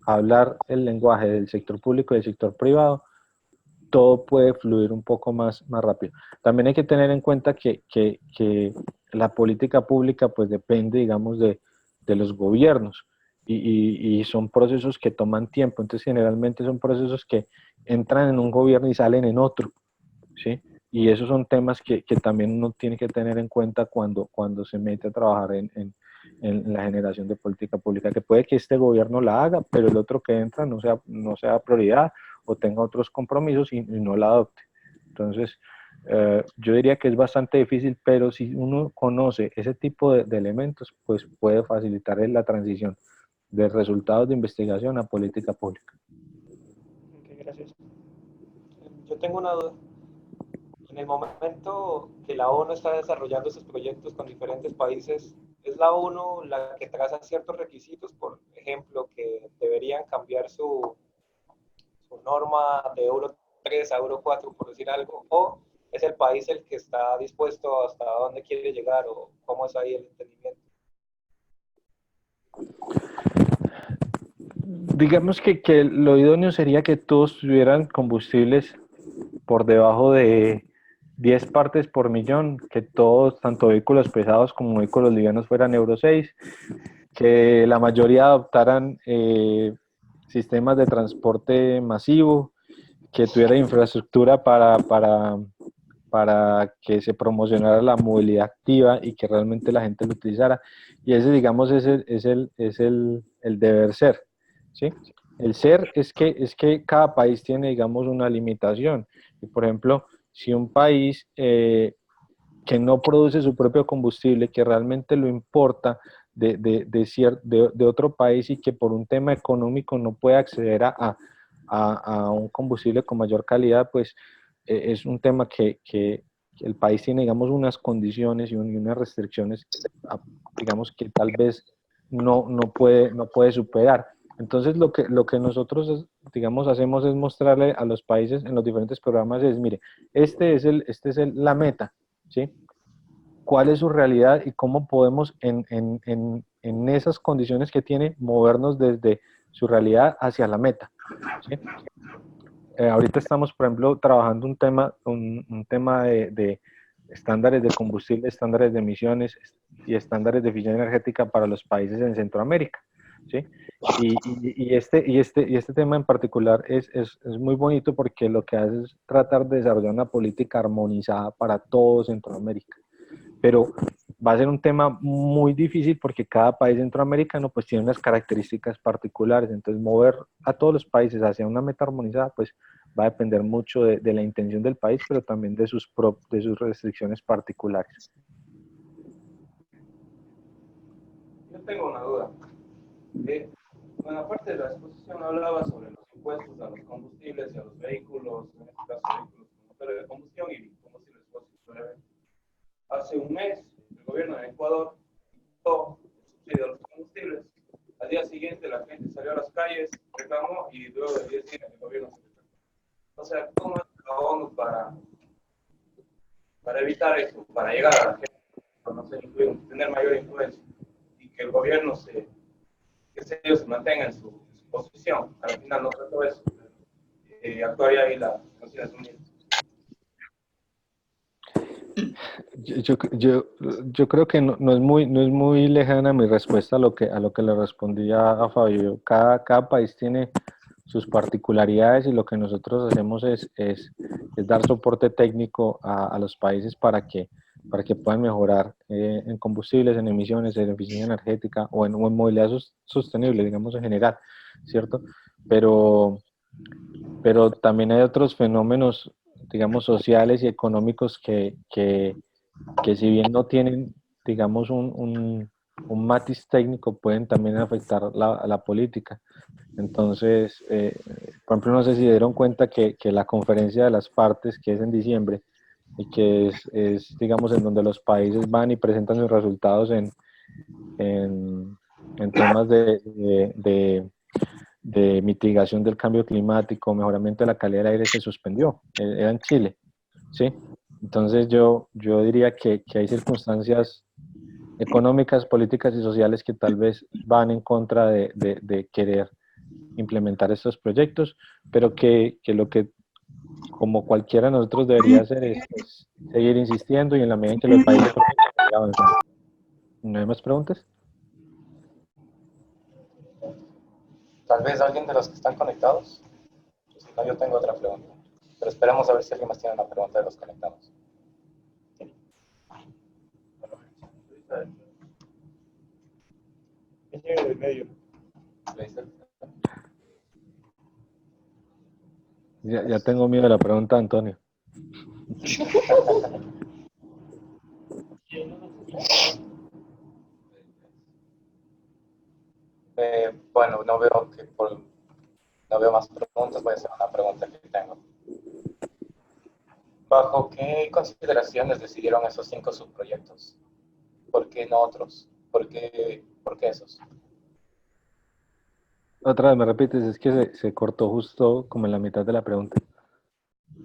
hablar el lenguaje del sector público y del sector privado, todo puede fluir un poco más rápido. También hay que tener en cuenta que la política pública pues depende, digamos, de los gobiernos y son procesos que toman tiempo. Entonces, generalmente son procesos que entran en un gobierno y salen en otro, ¿sí? Y esos son temas que también uno tiene que tener en cuenta cuando se mete a trabajar en la generación de política pública, que puede que este gobierno la haga, pero el otro que entra no sea prioridad o tenga otros compromisos y no la adopte. Entonces, yo diría que es bastante difícil, pero si uno conoce ese tipo de elementos, pues puede facilitar la transición de resultados de investigación a política pública. Okay, gracias. Yo tengo una duda. En el momento que la ONU está desarrollando esos proyectos con diferentes países, ¿es la ONU la que traza ciertos requisitos, por ejemplo, que deberían cambiar norma de Euro 3 a Euro 4, por decir algo, o es el país el que está dispuesto hasta dónde quiere llegar, o cómo es ahí el entendimiento? Digamos que lo idóneo sería que todos tuvieran combustibles por debajo de 10 partes por millón, que todos, tanto vehículos pesados como vehículos livianos, fueran Euro 6, que la mayoría adoptaran sistemas de transporte masivo, que tuviera infraestructura para que se promocionara la movilidad activa y que realmente la gente lo utilizara. Y ese, digamos, es el deber ser, ¿sí? El ser es que cada país tiene, digamos, una limitación. Y, por ejemplo, si un país que no produce su propio combustible, que realmente lo importa de otro país y que por un tema económico no puede acceder a un combustible con mayor calidad, pues es un tema que el país tiene, digamos, unas condiciones y unas restricciones, digamos, que tal vez no puede superar. Entonces, lo que nosotros, digamos, hacemos es mostrarle a los países en los diferentes programas, mire, la meta, ¿sí? ¿Cuál es su realidad y cómo podemos en esas condiciones que tiene movernos desde su realidad hacia la meta, ¿sí? Ahorita estamos, por ejemplo, trabajando un tema de estándares de combustible, estándares de emisiones y estándares de eficiencia energética para los países en Centroamérica, ¿sí? Y este tema en particular es muy bonito porque lo que hace es tratar de desarrollar una política armonizada para todo Centroamérica. Pero va a ser un tema muy difícil porque cada país centroamericano pues tiene unas características particulares, entonces mover a todos los países hacia una meta armonizada pues va a depender mucho de la intención del país, pero también de sus restricciones particulares. Yo tengo una duda. Bueno, aparte de la exposición hablaba sobre los impuestos a los combustibles y a los vehículos, en este caso vehículos con motores de combustión y combustibles fósiles. Hace un mes, el gobierno de Ecuador quitó el subsidio a los combustibles. Al día siguiente, la gente salió a las calles, reclamó y luego de 10 días el gobierno se retractó. O sea, ¿cómo es la ONU para evitar eso, para llegar a la gente, para no ser tener mayor influencia y que el gobierno que ellos se mantengan en su posición? Al final no trató eso. Actuaría ahí las Naciones Unidas. Yo creo que no es muy lejana mi respuesta a lo que le respondí a Fabio. Cada país tiene sus particularidades y lo que nosotros hacemos es dar soporte técnico a los países para que puedan mejorar en combustibles, en emisiones, en eficiencia energética o en movilidad sostenible, digamos en general, ¿cierto? Pero también hay otros fenómenos, digamos, sociales y económicos que si bien no tienen, digamos, un matiz técnico, pueden también afectar la política. Entonces, por ejemplo, no sé si dieron cuenta que la conferencia de las partes, que es en diciembre, y que digamos, en donde los países van y presentan sus resultados en temas de mitigación del cambio climático, mejoramiento de la calidad del aire, se suspendió. Era en Chile, ¿sí? Entonces yo diría que hay circunstancias económicas, políticas y sociales que tal vez van en contra de querer implementar estos proyectos, pero que lo que como cualquiera de nosotros debería hacer es seguir insistiendo y en la medida en que los países seguir avanzando. ¿No hay más preguntas? Tal vez alguien de los que están conectados. Si no, yo tengo otra pregunta. Pero esperemos a ver si alguien más tiene una pregunta de los conectados. El señor del medio. Ya tengo miedo de la pregunta, Antonio. Bueno, no veo más preguntas, voy a hacer una pregunta que tengo. ¿Bajo qué consideraciones decidieron esos 5 subproyectos? ¿Por qué no otros? ¿Por qué esos? Otra vez me repites, es que se cortó justo como en la mitad de la pregunta.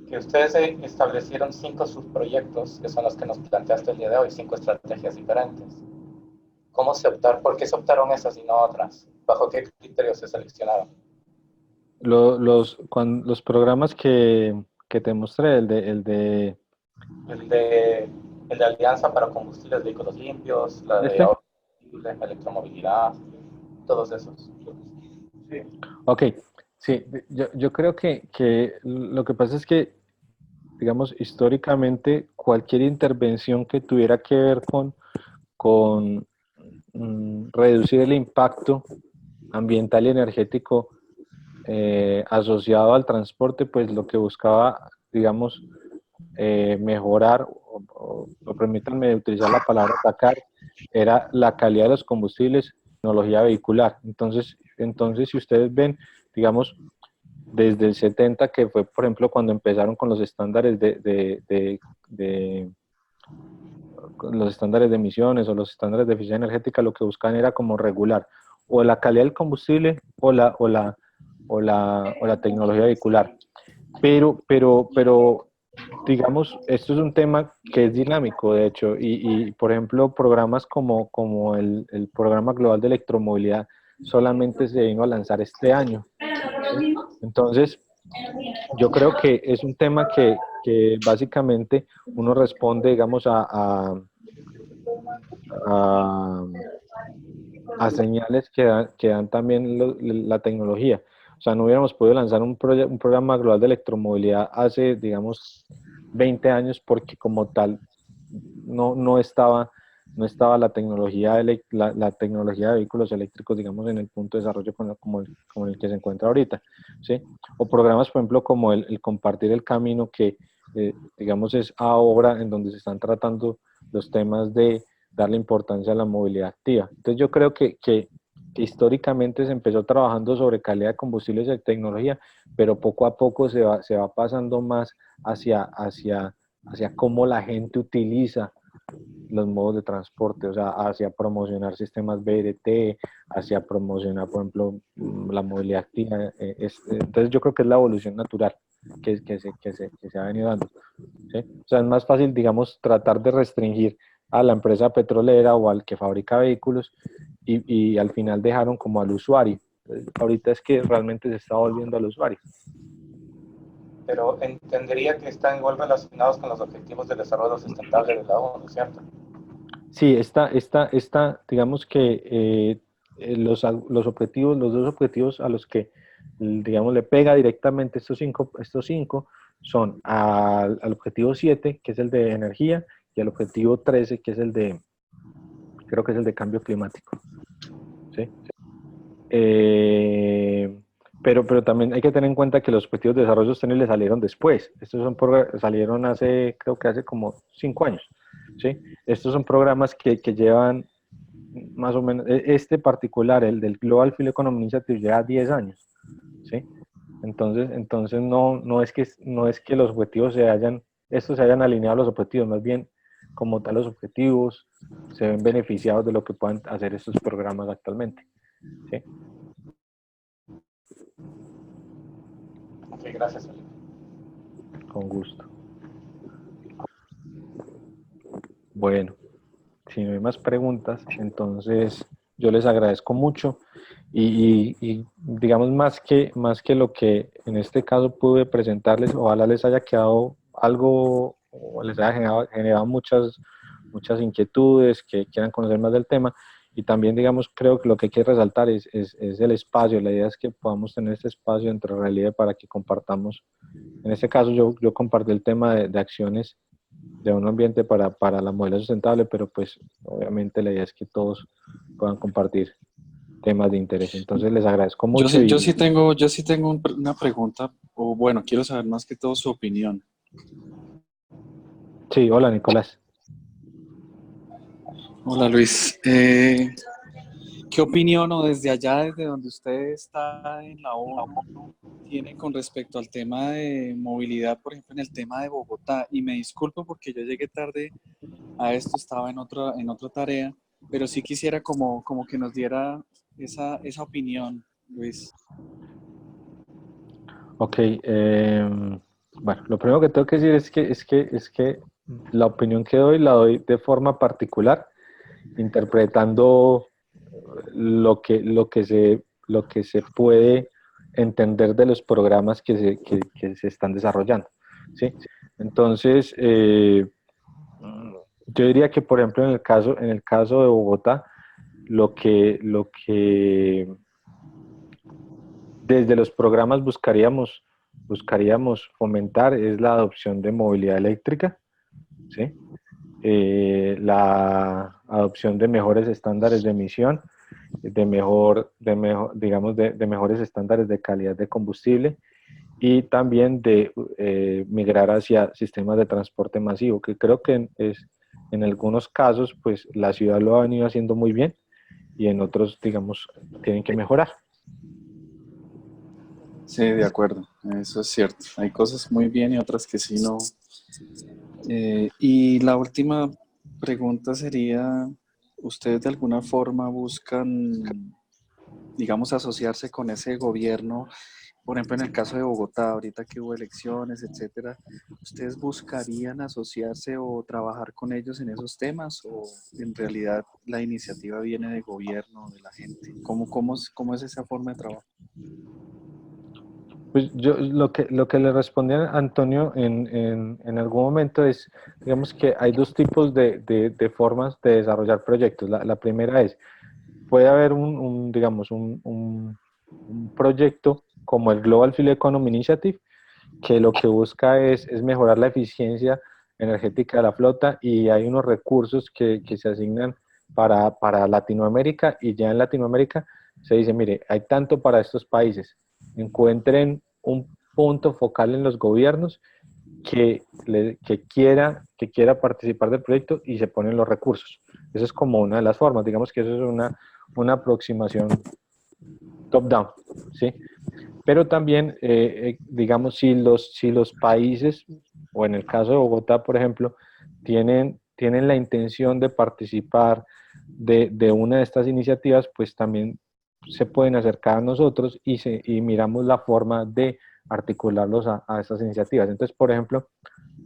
Que ustedes establecieron 5 subproyectos, que son los que nos planteaste el día de hoy, 5 estrategias diferentes. ¿Cómo se optaron? ¿Por qué se optaron esas y no otras? ¿Bajo qué criterios se seleccionaron? Los programas que te mostré, El de, el de Alianza para Combustibles Vehículos Limpios, la de ¿este? ahorro de electromovilidad, todos esos. Sí. Ok, sí, yo creo que lo que pasa es que, digamos, históricamente cualquier intervención que tuviera que ver con reducir el impacto ambiental y energético asociado al transporte, pues lo que buscaba, digamos, mejorar, o permítanme utilizar la palabra atacar, era la calidad de los combustibles, tecnología vehicular. Entonces, si ustedes ven, digamos, desde el 70, que fue, por ejemplo, cuando empezaron con los estándares de los estándares de emisiones o los estándares de eficiencia energética, lo que buscaban era como regular o la calidad del combustible o la tecnología vehicular. Pero, digamos, esto es un tema que es dinámico, de hecho, por ejemplo, programas como el Programa Global de Electromovilidad solamente se vino a lanzar este año, ¿sí? Entonces, yo creo que es un tema que básicamente uno responde, digamos, a, a señales que dan también la tecnología. O sea, no hubiéramos podido lanzar un programa global de electromovilidad hace, digamos, 20 años porque como tal no estaba la tecnología de vehículos eléctricos, digamos, en el punto de desarrollo como el que se encuentra ahorita, ¿sí? O programas, por ejemplo, como el compartir el camino, que, digamos, es ahora en donde se están tratando los temas de darle importancia a la movilidad activa. Entonces yo creo que históricamente se empezó trabajando sobre calidad de combustibles y tecnología, pero poco a poco se va pasando más hacia cómo la gente utiliza los modos de transporte, o sea, hacia promocionar sistemas BRT, hacia promocionar, por ejemplo, la movilidad activa. Entonces yo creo que es la evolución natural que se ha venido dando, ¿sí? O sea, es más fácil, digamos, tratar de restringir a la empresa petrolera o al que fabrica vehículos y al final dejaron como al usuario. Entonces, ahorita es que realmente se está volviendo al usuario. Pero entendería que están igual relacionados con los objetivos de desarrollo sustentable de la ONU, ¿cierto? Sí, digamos que los objetivos, los dos objetivos a los que, digamos, le pega directamente estos cinco son al objetivo 7, que es el de energía, y al objetivo 13, que es creo que es el de cambio climático, ¿sí? Pero también hay que tener en cuenta que los objetivos de desarrollo sostenible salieron después. Salieron creo que hace como 5 años, ¿sí? Estos son programas que llevan más o menos, este particular, el del Global Field Economy Initiative, lleva 10 años, ¿sí? Entonces no es que los objetivos estos se hayan alineado a los objetivos, más bien como tal los objetivos se ven beneficiados de lo que puedan hacer estos programas actualmente, ¿sí? Ok, gracias, Felipe. Con gusto. Bueno, si no hay más preguntas, entonces yo les agradezco mucho y digamos más que lo que en este caso pude presentarles, ojalá les haya quedado algo o les haya generado muchas inquietudes, que quieran conocer más del tema. Y también, digamos, creo que lo que hay que resaltar es el espacio. La idea es que podamos tener este espacio entre realidad para que compartamos. En este caso yo compartí el tema de acciones de un ambiente para la movilidad sustentable, pero pues obviamente la idea es que todos puedan compartir temas de interés. Entonces les agradezco Yo mucho sí, y yo sí tengo una pregunta, o bueno, quiero saber más que todo su opinión. sí, hola Nicolás. Hola Luis, ¿qué opinión o desde allá, desde donde usted está en la ONU, tiene con respecto al tema de movilidad, por ejemplo, en el tema de Bogotá? Y me disculpo porque yo llegué tarde a esto, estaba en otra tarea, pero sí quisiera como que nos diera esa opinión Luis. Ok, bueno, lo primero que tengo que decir es que la opinión que doy la doy de forma particular, interpretando lo que se puede entender de los programas que se están desarrollando, ¿sí? Entonces, yo diría que, por ejemplo, en el caso de Bogotá, lo que desde los programas buscaríamos fomentar es la adopción de movilidad eléctrica, ¿sí? La adopción de mejores estándares de emisión, de mejores estándares de calidad de combustible y también de migrar hacia sistemas de transporte masivo, que creo que en algunos casos, pues la ciudad lo ha venido haciendo muy bien y en otros, digamos, tienen que mejorar. Sí, de acuerdo, eso es cierto. Hay cosas muy bien y otras que sí no. Y la última pregunta sería, ¿ustedes de alguna forma buscan, digamos, asociarse con ese gobierno? Por ejemplo, en el caso de Bogotá, ahorita que hubo elecciones, etcétera, ¿ustedes buscarían asociarse o trabajar con ellos en esos temas? ¿O en realidad la iniciativa viene de gobierno, de la gente? ¿Cómo es esa forma de trabajo? Pues yo lo que le respondí a Antonio en algún momento es, digamos que hay dos tipos de formas de desarrollar proyectos. La primera es, puede haber un proyecto como el Global Fuel Economy Initiative, que lo que busca es mejorar la eficiencia energética de la flota y hay unos recursos que se asignan para Latinoamérica y ya en Latinoamérica se dice, mire, hay tanto para estos países, encuentren un punto focal en los gobiernos que quiera participar del proyecto y se ponen los recursos. Esa es como una de las formas, digamos que eso es una aproximación top-down, ¿sí? Pero también, digamos, si los países, o en el caso de Bogotá, por ejemplo, tienen la intención de participar de una de estas iniciativas, pues también se pueden acercar a nosotros y miramos la forma de articularlos a estas iniciativas. Entonces, por ejemplo,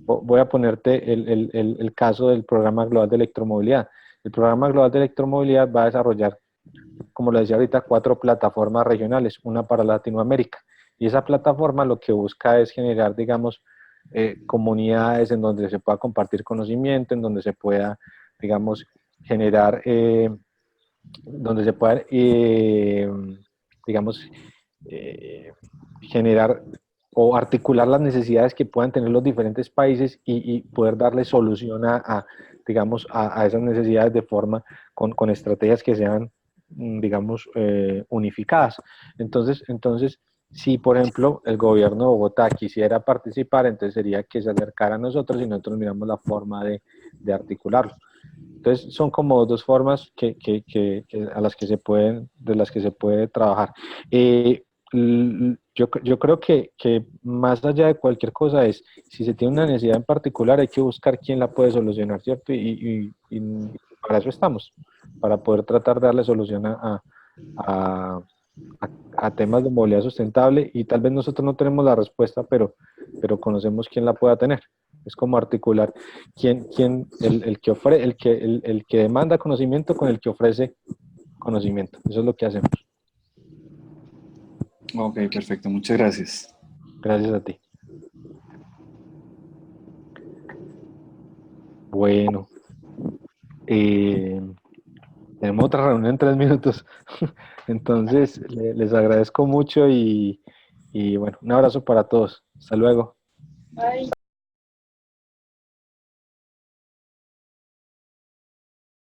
voy a ponerte el caso del Programa Global de Electromovilidad. El Programa Global de Electromovilidad va a desarrollar, como lo decía ahorita, 4 plataformas regionales, una para Latinoamérica. Y esa plataforma lo que busca es generar, digamos, comunidades en donde se pueda compartir conocimiento, en donde se pueda, digamos, generar, donde se pueda, digamos, generar o articular las necesidades que puedan tener los diferentes países y poder darle solución digamos, a esas necesidades de forma con estrategias que sean, digamos, unificadas. Entonces, si por ejemplo el gobierno de Bogotá quisiera participar, entonces sería que se acercara a nosotros y nosotros miramos la forma de articularlo. Entonces son como dos formas a las que se pueden, de las que se puede trabajar. Yo creo que más allá de cualquier cosa es, si se tiene una necesidad en particular, hay que buscar quién la puede solucionar, ¿cierto? Y para eso estamos, para poder tratar de darle solución a, a temas de movilidad sustentable y tal vez nosotros no tenemos la respuesta, pero conocemos quién la pueda tener. Es como articular el que demanda conocimiento con el que ofrece conocimiento. Eso es lo que hacemos. Ok, perfecto. Muchas gracias. Gracias a ti. Bueno, tenemos otra reunión en 3 minutos. Entonces, les agradezco mucho y bueno, un abrazo para todos. Hasta luego. Bye.